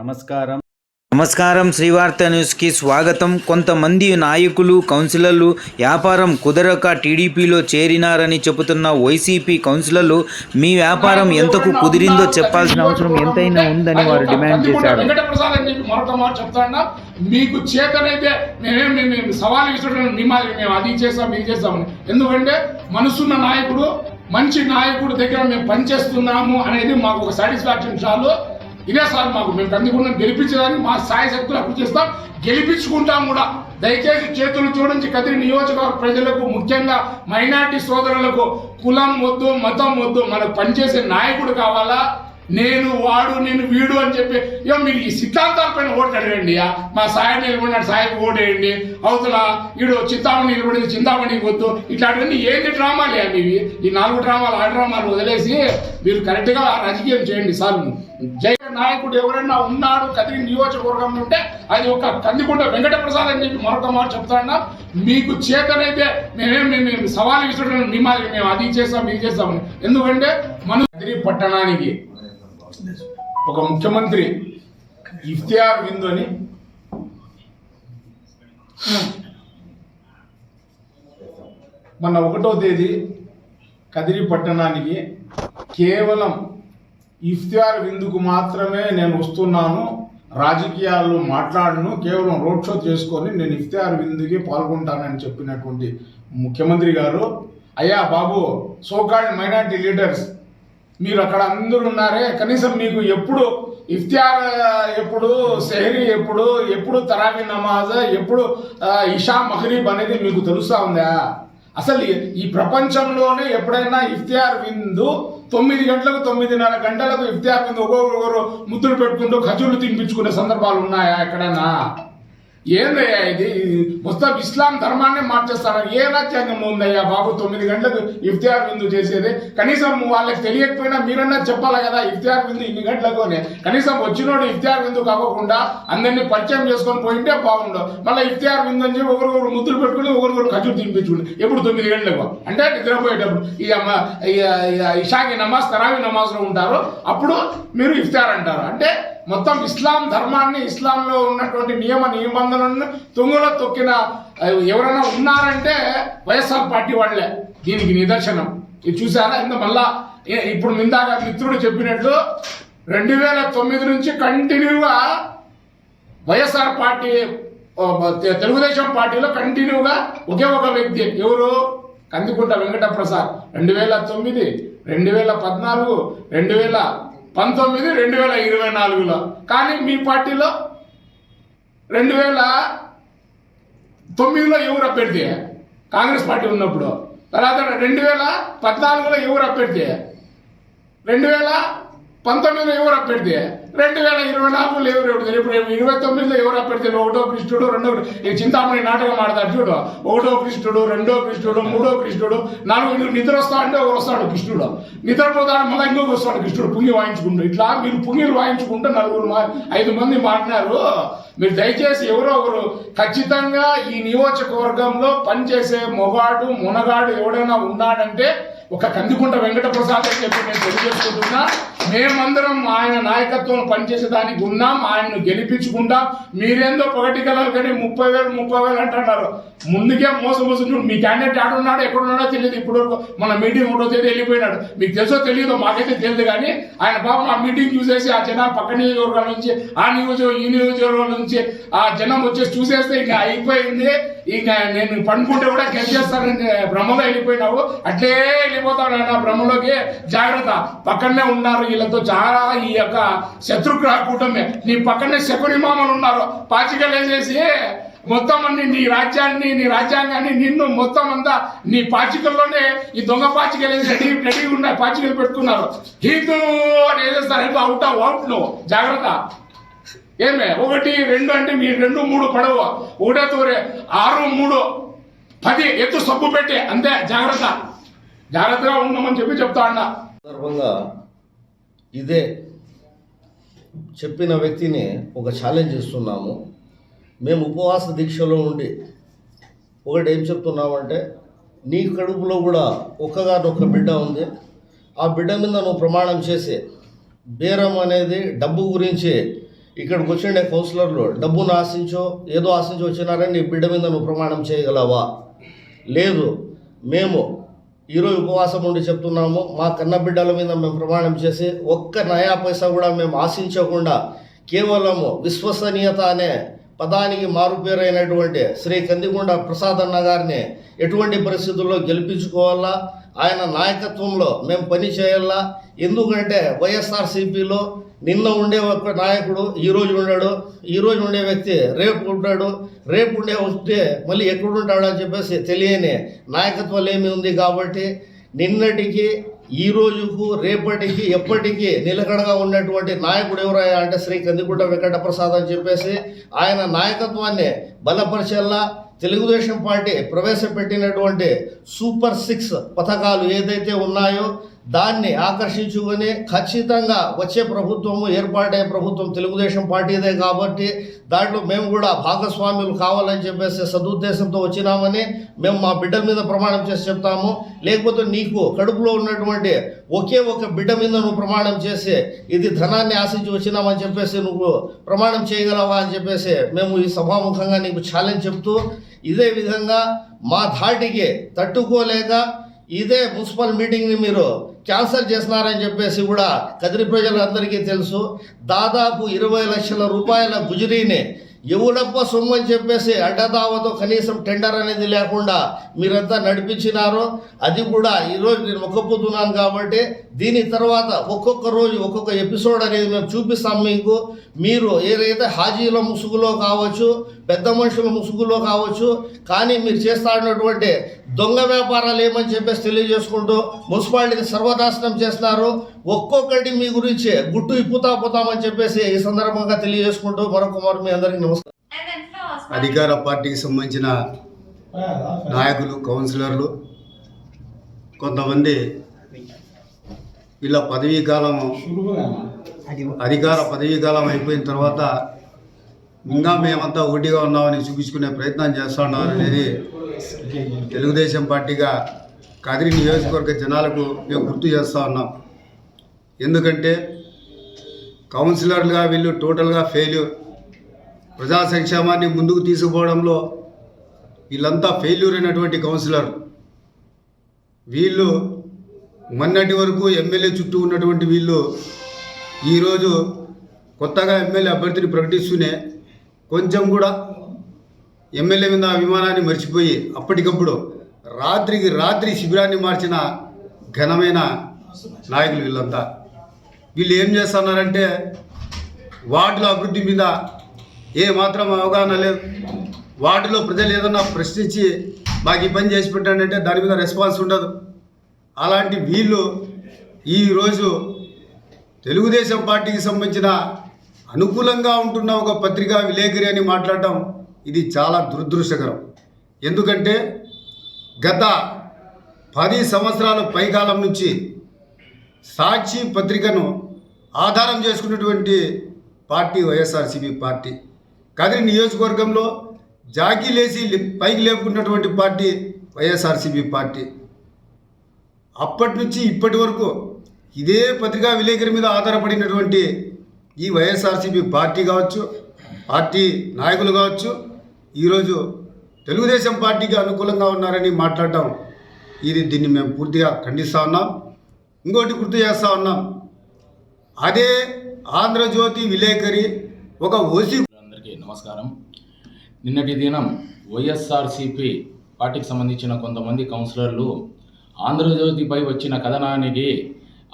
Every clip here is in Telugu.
నమస్కారం శ్రీవార్త న్యూస్కి స్వాగతం. కొంతమంది నాయకులు, కౌన్సిలర్లు వ్యాపారం కుదరక టీడీపీలో చేరినారని చెబుతున్న వైసీపీ కౌన్సిలర్లు మీ వ్యాపారం ఎంతకు కుదిరిందో చెప్పాల్సిన అవసరం ఎంతైనా ఉందని వారు డిమాండ్ చేశారు. మీకు చేతనైతే మేము సవాల్ విసరడం మేము అది చేస్తాం ఇది చేస్తామని, ఎందుకంటే మనసున్న నాయకుడు, మంచి నాయకుడు దగ్గర మేము పనిచేస్తున్నాము అనేది మాకు ఒక సాటిస్ఫాక్షన్ చాలు. ఇదే సార్ మాకు, మేము కందికుండా గెలిపించడానికి మా స్థాయి శక్తులు అప్పు చేస్తాం, గెలిపించుకుంటాం కూడా. దయచేసి చేతులు చూడించి కదిరి నియోజకవర్గ ప్రజలకు, ముఖ్యంగా మైనార్టీ సోదరులకు కులం వద్దు, మతం వద్దు, మనకు పనిచేసే నాయకుడు కావాలా. నేను వాడు, నేను వీడు అని చెప్పి మీరు ఈ సిద్ధాంతాలపైన ఓట్లు అడగండి. మా సాయి నిలబడినాడు, సాయికి ఓటేయండి, అవతల వీడు చింతామణి నిలబడింది, చింతామణికి వద్దు, ఇట్లాంటివన్నీ ఏంటి డ్రామాలు అవి? ఈ 4 డ్రామాలు 6 డ్రామాలు వదిలేసి మీరు కరెక్ట్గా రాజకీయం చేయండి సార్. జై నాయకుడు ఎవరైనా ఉన్నాడు కదిరి నియోజకవర్గం ఉంటే అది ఒక కందికుంట వెంకటప్రసాద్ అని చెప్పి మరొక మాట చెప్తాన్నా. మీకు చేతనైతే మేము సవాల్ విసరడం మేము అది చేస్తాం ఇది చేస్తామని, ఎందుకంటే మన కదిరి పట్టణానికి ఒక ముఖ్యమంత్రి ఇఫ్తియార్ విందు అని మొన్న 1వ తేదీ కదిరి పట్టణానికి కేవలం ఇఫ్తియార్ విందుకు మాత్రమే నేను వస్తున్నాను, రాజకీయాల్లో మాట్లాడను, కేవలం రోడ్ షో చేసుకొని నేను ఇఫ్తియార్ విందుకి పాల్గొంటానని చెప్పినటువంటి ముఖ్యమంత్రి గారు, అయ్యా బాబు, సోకాల్డ్ మైనారిటీ లీడర్స్ మీరు అక్కడ అందరూ ఉన్నారే, కనీసం మీకు ఎప్పుడు ఇఫ్తియార్, ఎప్పుడు సెహరీ, ఎప్పుడు తరావీ నమాజ్, ఎప్పుడు ఇషా మహరీబ్ అనేది మీకు తెలుస్తా ఉందా? అసలు ఈ ప్రపంచంలోనే ఎప్పుడైనా ఇఫ్తియార్ విందు 9 గంటలకు 9:30 గంటలకు ఇఫ్తియార్ విందు ఒక్కొక్కరు ముద్దులు పెట్టుకుంటూ ఖజూర్లు తినిపించుకునే సందర్భాలు ఉన్నాయా ఎక్కడైనా? ఏందయ్యా ఇది? మొత్తం ఇస్లాం ధర్మాన్ని మార్చేస్తారా? ఏ రాజ్యాంగం ఉందయ్యా బాబు 9 గంటలకు ఇఫ్తియార్ విందు చేసేది? కనీసం వాళ్ళకి తెలియకపోయినా మీరన్నా చెప్పాలి కదా, ఇఫ్తియార్ విందు ఇన్ని గంటలకు అని. కనీసం వచ్చినోడు ఇఫ్తియార్ విందు కాకుండా అందరినీ పరిచయం చేసుకొని పోయింటే బాగుండవు. మళ్ళీ ఇఫ్తియార్ విందు అని చెప్పి ఒకరికొకరు ముద్దులు పెట్టుకుని ఒకరికొకరు ఖజూరు తినిపించుకుని ఎప్పుడు 9 గంటలకు, అంటే నిద్రపోయేటప్పుడు ఇషాకి నమాజ్, తరావీ నమాజ్లో ఉంటారు, అప్పుడు మీరు ఇఫ్తియార్ అంటారు. అంటే మొత్తం ఇస్లాం ధర్మాన్ని, ఇస్లాంలో ఉన్నటువంటి నియమ నిబంధనలను తుంగలో తొక్కిన ఎవరైనా ఉన్నారంటే వైఎస్ఆర్ పార్టీ వాళ్ళే దీనికి నిదర్శనం. ఇది చూసారా? ఇంత మళ్ళా ఇప్పుడు ఇందాక మిత్రుడు చెప్పినట్లు 2009 నుంచి కంటిన్యూగా వైఎస్ఆర్ పార్టీ, తెలుగుదేశం పార్టీలో కంటిన్యూగా ఒకే ఒక వ్యక్తి, ఎవరు? కందికుంట వెంకటప్రసాద్. 2009, 2014, 2019, 2024లో. కానీ మీ పార్టీలో 2009లో ఎవరు అభ్యర్థి? కాంగ్రెస్ పార్టీ ఉన్నప్పుడు. తర్వాత 2014లో ఎవరు అభ్యర్థి? 2019లో ఎవరు అభ్యర్థి? 2024లో ఎవరు? ఇప్పుడు 2029లో ఎవరు అభ్యర్థి? 1వ కృష్ణుడు, 2వ చింతామణి నాటకం ఆడతారు చూడు, 1వ కృష్ణుడు, 2వ కృష్ణుడు, 3వ కృష్ణుడు, 4 నిద్ర వస్తా అంటే ఒకరు వస్తాడు కృష్ణుడు, నిద్రపోతాడు మళ్ళీ ఇంకొక వస్తాడు కృష్ణుడు పుంగి వాయించుకుంటూ. ఇట్లా మీరు పుంగిలు వాయించుకుంటూ 5 మంది మాట్లాడారు. మీరు దయచేసి ఎవరో ఒకరు ఖచ్చితంగా ఈ నియోజకవర్గంలో పనిచేసే మొగాడు, మునగాడు ఎవడైనా ఉన్నాడంటే ఒక కందికుంట వెంకటప్రసాద్ అని చెప్పి నేను తెలియజేసుకుంటున్నా. మేమందరం ఆయన నాయకత్వం పనిచేసేదానికి ఉన్నాం, ఆయన్ను గెలిపించుకుంటాం. మీరేందో పగటి కలలు కానీ 30,000 అంటున్నారు. ముందుకే మోసం చూడు, మీ క్యాండిడేట్ ఆడున్నాడో ఎక్కడున్నాడో తెలియదు. ఇప్పుడు మన మీటింగ్ 1వ తేదీ వెళ్ళిపోయినాడు. మీకు తెలుసో తెలియదు, మాకైతే తెలియదు. కానీ ఆయన పాపం ఆ మీటింగ్ చూసేసి ఆ జనాలు పక్క నియోజకవర్గాల నుంచి, ఈ నియోజకవర్గాల నుంచి ఆ జనం వచ్చేసి చూసేస్తే ఇంకా అయిపోయింది, ఇంకా నేను పండుకుంటే కూడా గెలిచేస్తానని భ్రమలో వెళ్ళిపోయినావు. అట్లే వెళ్ళిపోతాడు ఆయన భ్రమలోకి. జాగ్రత్త, పక్కనే ఉన్నారు వీళ్ళతో చాలా ఈ యొక్క శత్రుగ్రహ కూటమి. నీ పక్కనే శకుని మామలు ఉన్నారు, పాచికలు వేసేసి మొత్తం అన్ని నీ రాజ్యాంగాన్ని నిన్ను మొత్తం అంతా నీ పాచికల్లోనే ఈ దొంగ పాచికలు వేసి రెడీ ఉన్నాయి, పాచికలు పెట్టుకున్నారు. హిందూ అని వేసేస్తారు, అవుట్ నువ్వు జాగ్రత్త. ఏమే 1, 2 అంటే మీ 2, 3 పడవ, 1 తూరే 6, 3, 10 ఎత్తు సబ్బు పెట్టి అంతే. జాగ్రత్తగా ఉండమని చెప్తా అన్నా. సందర్భంగా ఇదే చెప్పిన వ్యక్తిని ఒక ఛాలెంజ్ ఇస్తున్నాము. మేము ఉపవాస దీక్షలో ఉండి ఒకటి ఏం చెప్తున్నామంటే, నీ కడుపులో కూడా ఒక్కగానొక్క బిడ్డ ఉంది, ఆ బిడ్డ మీద నువ్వు ప్రమాణం చేసి బేరం అనేది డబ్బు గురించి ఇక్కడికి వచ్చిండే కౌన్సిలర్లు డబ్బును ఆశించో ఏదో ఆశించి వచ్చినారని నీ బిడ్డ మీద నువ్వు ప్రమాణం చేయగలవా? లేదు. మేము ఈరోజు ఉపవాసం ఉండి చెప్తున్నాము, మా కన్న బిడ్డల మీద మేము ప్రమాణం చేసి ఒక్క నయా పైసా కూడా మేము ఆశించకుండా కేవలము విశ్వసనీయత అనే పదానికి మారుపేరైనటువంటి శ్రీ కందికొండ ప్రసాద్ అన్న గారిని ఎటువంటి పరిస్థితుల్లో గెలిపించుకోవాలా, ఆయన నాయకత్వంలో మేము పని చేయాలా. ఎందుకంటే వైఎస్ఆర్సీపీలో నిన్న ఉండే ఒక నాయకుడు ఈరోజు ఉన్నాడు, ఈరోజు ఉండే వ్యక్తి రేపు ఉంటాడు, రేపు ఉండే వస్తే మళ్ళీ ఎక్కడుంటాడు అని చెప్పేసి తెలియని నాయకత్వం ఏమి ఉంది. కాబట్టి నిన్నటికి ఈ రోజుకు రేపటికి ఎప్పటికీ నిలకడగా ఉన్నటువంటి నాయకుడు ఎవరయ్యా అంటే శ్రీ కందికొండ వెంకట ప్రసాద్ అని చెప్పేసి ఆయన నాయకత్వాన్ని బలపరిచేలా తెలుగుదేశం పార్టీ ప్రవేశపెట్టినటువంటి సూపర్ 6 పథకాలు ఏదైతే ఉన్నాయో దాన్ని ఆకర్షించుకొని ఖచ్చితంగా వచ్చే ప్రభుత్వము ఏర్పాటయ్యే ప్రభుత్వం తెలుగుదేశం పార్టీదే కాబట్టి దాంట్లో మేము కూడా భాగస్వాములు కావాలని చెప్పేసి సదుద్దేశంతో వచ్చినామని మేము మా బిడ్డల మీద ప్రమాణం చేసి చెప్తాము. లేకపోతే నీకు కడుపులో ఉన్నటువంటి ఒకే ఒక బిడ్డ మీద నువ్వు ప్రమాణం చేసి ఇది ధనాన్ని ఆశించి వచ్చినామని చెప్పేసి నువ్వు ప్రమాణం చేయగలవా అని చెప్పేసి మేము ఈ సభాముఖంగా నీకు ఛాలెంజ్ చెప్తూ, ఇదే విధంగా మా ధాటికి తట్టుకోలేక ఇదే మున్సిపల్ మీటింగ్ని మీరు క్యాన్సల్ చేస్తున్నారని చెప్పేసి కూడా కదిరి ప్రజలందరికీ తెలుసు. దాదాపు 20 లక్షల రూపాయల గుజరీని ఎవడప్ప సొమ్ము అని చెప్పేసి అడ్డదావతో కనీసం టెండర్ అనేది లేకుండా మీరంతా నడిపించినారో అది కూడా ఈరోజు నేను మొక్కపోతున్నాను. కాబట్టి దీని తర్వాత ఒక్కొక్క రోజు ఒక్కొక్క ఎపిసోడ్ అనేది మేము చూపిస్తాం మీకు. మీరు ఏదైతే హాజీల ముసుగులో కావచ్చు, పెద్ద మనుషుల ముసుగులో కావచ్చు, కానీ మీరు చేస్తా ఉన్నటువంటి దొంగ వ్యాపారాలు ఏమని చెప్పేసి తెలియజేసుకుంటూ మున్సిపాలిటీని సర్వనాశనం చేస్తున్నారు. ఒక్కొక్కటి మీ గురించి గుట్టు ఇప్పుతాపోతామని చెప్పేసి ఈ సందర్భంగా తెలియజేసుకుంటూ మరొకమారు మీ అందరికీ నమస్కారం. అధికార పార్టీకి సంబంధించిన నాయకులు, కౌన్సిలర్లు కొంతమంది వీళ్ళ పదవీ కాలం అధికార పదవీ కాలం అయిపోయిన తర్వాత ఇంకా మేమంతా ఒకటిగా ఉన్నామని చూపించుకునే ప్రయత్నం చేస్తూ ఉన్నారు అనేది తెలుగుదేశం పార్టీగా కదిరి నియోజకవర్గ జనాలకు మేము గుర్తు చేస్తూ ఉన్నాం. ఎందుకంటే కౌన్సిలర్లుగా వీళ్ళు టోటల్గా ఫెయిల్యూర్. ప్రజా సంక్షేమాన్ని ముందుకు తీసుకుపోవడంలో వీళ్ళంతా ఫెయిల్యూర్ అయినటువంటి కౌన్సిలర్. వీళ్ళు మొన్నటి వరకు ఎమ్మెల్యే చుట్టూ ఉన్నటువంటి వీళ్ళు ఈరోజు కొత్తగా ఎమ్మెల్యే అభ్యర్థిని ప్రకటిస్తూనే కొంచెం కూడా ఎమ్మెల్యే మీద అభిమానాన్ని మర్చిపోయి అప్పటికప్పుడు రాత్రికి రాత్రి శిబిరాన్ని మార్చిన ఘనమైన నాయకులు వీళ్ళంతా. వీళ్ళు ఏం చేస్తున్నారంటే వార్డుల అభివృద్ధి మీద ఏ మాత్రం అవగాహన లేదు. వార్డులో ప్రజలు ఏదన్నా ప్రశ్నించి మాకు ఈ పని చేసి పెట్టండి దాని మీద రెస్పాన్స్ ఉండదు. అలాంటి వీళ్ళు ఈరోజు తెలుగుదేశం పార్టీకి సంబంధించిన అనుకూలంగా ఉంటున్న ఒక పత్రికా విలేకరి అని మాట్లాడటం ఇది చాలా దురదృష్టకరం. ఎందుకంటే గత 10 సంవత్సరాల పైకాలం నుంచి సాక్షి పత్రికను ఆధారం చేసుకున్నటువంటి పార్టీ వైఎస్ఆర్సీపీ పార్టీ. కదిరి నియోజకవర్గంలో జాకీలేసి పైకి లేపుకున్నటువంటి పార్టీ వైఎస్ఆర్సీపీ పార్టీ. అప్పటి నుంచి ఇప్పటి వరకు ఇదే పత్రికా విలేకరి మీద ఆధారపడినటువంటి ఈ వైఎస్ఆర్సీపీ పార్టీ కావచ్చు, పార్టీ నాయకులు కావచ్చు, ఈరోజు తెలుగుదేశం పార్టీకి అనుకూలంగా ఉన్నారని మాట్లాడటం దీన్ని మేము పూర్తిగా ఖండిస్తూ ఉన్నాం. ఇంకోటి గుర్తు చేస్తూ ఉన్నాం, అదే ఆంధ్రజ్యోతి విలేకరి ఒక ఓసీ. అందరికీ నమస్కారం. నిన్నటి దినం వైఎస్ఆర్సీపీ పార్టీకి సంబంధించిన కొంతమంది కౌన్సిలర్లు ఆంధ్రజ్యోతిపై వచ్చిన కథనానికి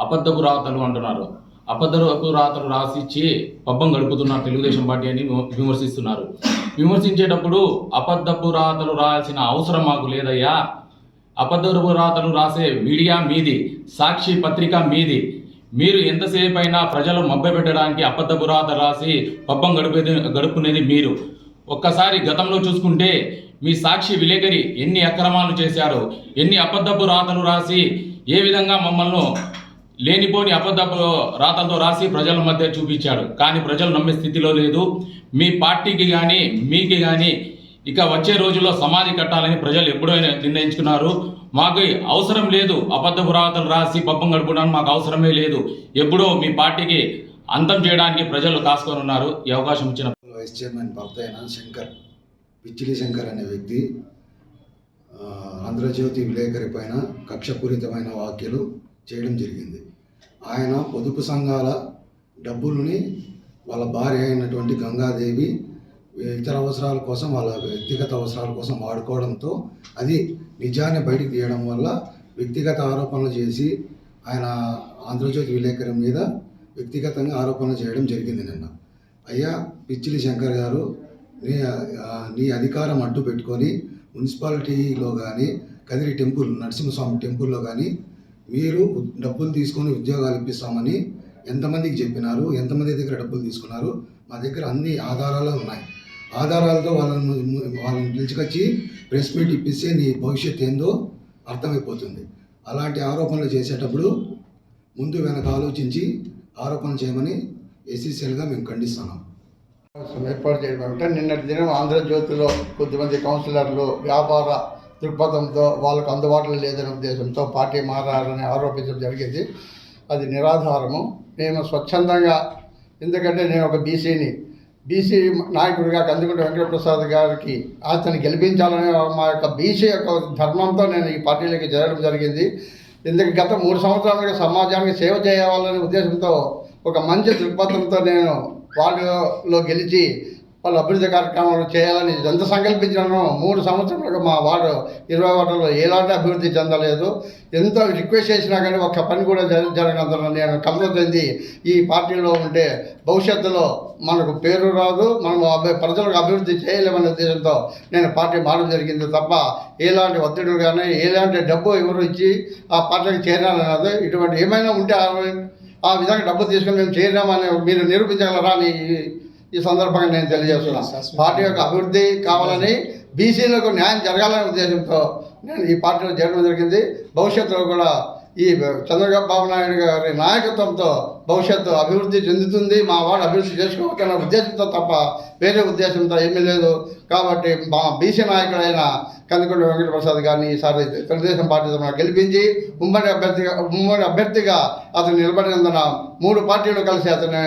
అబద్ధపు రాతలు అంటున్నారు. అబద్ధపు రాతలు రాసిచ్చి పబ్బం గడుపుతున్నారు తెలుగుదేశం పార్టీ అని విమర్శిస్తున్నారు. విమర్శించేటప్పుడు అబద్ధపు రాతలు రాయాల్సిన అవసరం మాకు లేదయ్యా. అబద్ధపు రాతలు రాసే మీడియా మీది, సాక్షి పత్రిక మీది. మీరు ఎంతసేపు అయినా ప్రజలు మభ్యపెట్టడానికి అబద్ధపు రాతలు రాసి పబ్బం గడుపునేది మీరు. ఒక్కసారి గతంలో చూసుకుంటే మీ సాక్షి విలేకరి ఎన్ని అక్రమాలు చేశారో, ఎన్ని అబద్ధపు రాతలు రాసి ఏ విధంగా మమ్మల్ని లేనిపోని అబద్ధపు రాతలతో రాసి ప్రజల మధ్య చూపించాడు. కానీ ప్రజలు నమ్మే స్థితిలో లేదు. మీ పార్టీకి కానీ మీకు కానీ ఇక వచ్చే రోజుల్లో సమాధి కట్టాలని ప్రజలు ఎప్పుడో నిర్ణయించుకున్నారు. మాకు అవసరం లేదు అబద్ధపు రాతలు రాసి పబ్బం గడుపుకోవడానికి మాకు అవసరమే లేదు. ఎప్పుడో మీ పార్టీకి అంతం చేయడానికి ప్రజలు కాసుకొని ఉన్నారు. ఈ అవకాశం ఇచ్చిన వైస్ చైర్మన్ భర్త అయిన శంకర్, పిచ్చిలి శంకర్ అనే వ్యక్తి ఆంధ్రజ్యోతి విలేకరి పైన కక్షపూరితమైన వ్యాఖ్యలు చేయడం జరిగింది. ఆయన పొదుపు సంఘాల డబ్బుల్ని వాళ్ళ భార్య అయినటువంటి గంగాదేవి ఇతర అవసరాల కోసం, వాళ్ళ వ్యక్తిగత అవసరాల కోసం వాడుకోవడంతో అది నిజాన్ని బయటికి తీయడం వల్ల వ్యక్తిగత ఆరోపణలు చేసి ఆయన ఆంధ్రజ్యోతి విలేకరి మీద వ్యక్తిగతంగా ఆరోపణలు చేయడం జరిగింది నిన్న. అయ్యా పిచ్చిలి శంకర్ గారు, నీ అధికారం అడ్డు పెట్టుకొని మున్సిపాలిటీలో కానీ కదిరి టెంపుల్ నరసింహస్వామి టెంపుల్లో కానీ మీరు డబ్బులు తీసుకొని ఉద్యోగాలు ఇప్పిస్తామని ఎంతమందికి చెప్పినారు, ఎంతమంది దగ్గర డబ్బులు తీసుకున్నారు? మా దగ్గర అన్ని ఆధారాలు ఉన్నాయి. ఆధారాలతో వాళ్ళని పిలుచుకొచ్చి ప్రెస్ మీట్ ఇప్పిస్తే నీ భవిష్యత్తు ఏందో అర్థమైపోతుంది. అలాంటి ఆరోపణలు చేసేటప్పుడు ముందు వెనక ఆలోచించి ఆరోపణ చేయమని ఎస్సీసీఎల్గా మేము ఖండిస్తున్నాం. ఏర్పాటు చేయడం అంటే నిన్నటి దినం ఆంధ్రజ్యోతిలో కొద్దిమంది కౌన్సిలర్లు వ్యాపార దృక్పథంతో వాళ్ళకు అందుబాటులో లేదనే ఉద్దేశంతో పార్టీ మారారని ఆరోపించడం జరిగింది. అది నిరాధారము. నేను స్వచ్ఛందంగా, ఎందుకంటే నేను ఒక బీసీ నాయకుడిగా కందుకుంట వెంకటప్రసాద్ గారికి అతన్ని గెలిపించాలనే మా యొక్క బీసీ యొక్క ధర్మంతో నేను ఈ పార్టీలోకి చేరడం జరిగింది. ఎందుకంటే గత 3 సంవత్సరాలుగా సమాజానికి సేవ చేయాలనే ఉద్దేశంతో ఒక మంచి దృక్పథంతో నేను వార్డులో గెలిచి వాళ్ళు అభివృద్ధి కార్యక్రమాలు చేయాలని ఎంత సంకల్పించానో 3 సంవత్సరాలుగా మా వార్డు 20 వార్డులో ఎలాంటి అభివృద్ధి చెందలేదు. ఎంతో రిక్వెస్ట్ చేసినా కానీ ఒక్క పని కూడా జరగనందున నేను కలత చెంది ఈ పార్టీలో ఉంటే భవిష్యత్తులో మనకు పేరు రాదు, మనం ప్రజలకు అభివృద్ధి చేయలేమనే ఉద్దేశంతో నేను పార్టీ మారడం జరిగింది తప్ప ఎలాంటి ఒత్తిడులు కానీ ఎలాంటి డబ్బు ఎవరు ఇచ్చి ఆ పార్టీకి చేరాలన్నది ఇటువంటి ఏమైనా ఉంటే ఆ విధంగా డబ్బు తీసుకొని మేము చేరామని మీరు నిరూపించగలరా అని ఈ సందర్భంగా నేను తెలియజేస్తున్నాను. పార్టీ యొక్క అభివృద్ధి కావాలని, బీసీలకు న్యాయం జరగాలనే ఉద్దేశంతో నేను ఈ పార్టీలో చేరడం జరిగింది. భవిష్యత్తులో కూడా ఈ చంద్రబాబు నాయుడు గారి నాయకత్వంతో భవిష్యత్తు అభివృద్ధి చెందుతుంది, మా వాడు అభివృద్ధి చేసుకోవచ్చన్న ఉద్దేశంతో తప్ప వేరే ఉద్దేశంతో ఏమీ లేదు. కాబట్టి మా బీసీ నాయకుడైన కందుకుంట వెంకటప్రసాద్ గారిని ఈసారి తెలుగుదేశం పార్టీ తరఫున గెలిపించి ఉమ్మడి అభ్యర్థిగా అతను నిలబడినందున 3 పార్టీలు కలిసి అతని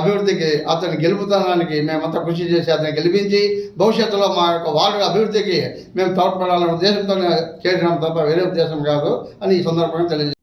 అభివృద్ధికి, అతని గెలుపుతనానికి మేమంతా కృషి చేసి అతన్ని గెలిపించి భవిష్యత్తులో మా యొక్క వార్డు అభివృద్ధికి మేము తోడ్పడాలనే ఉద్దేశంతో చేరినాం తప్ప వేరే ఉద్దేశం కాదు అని ఈ సందర్భంగా తెలియజేస్తాను.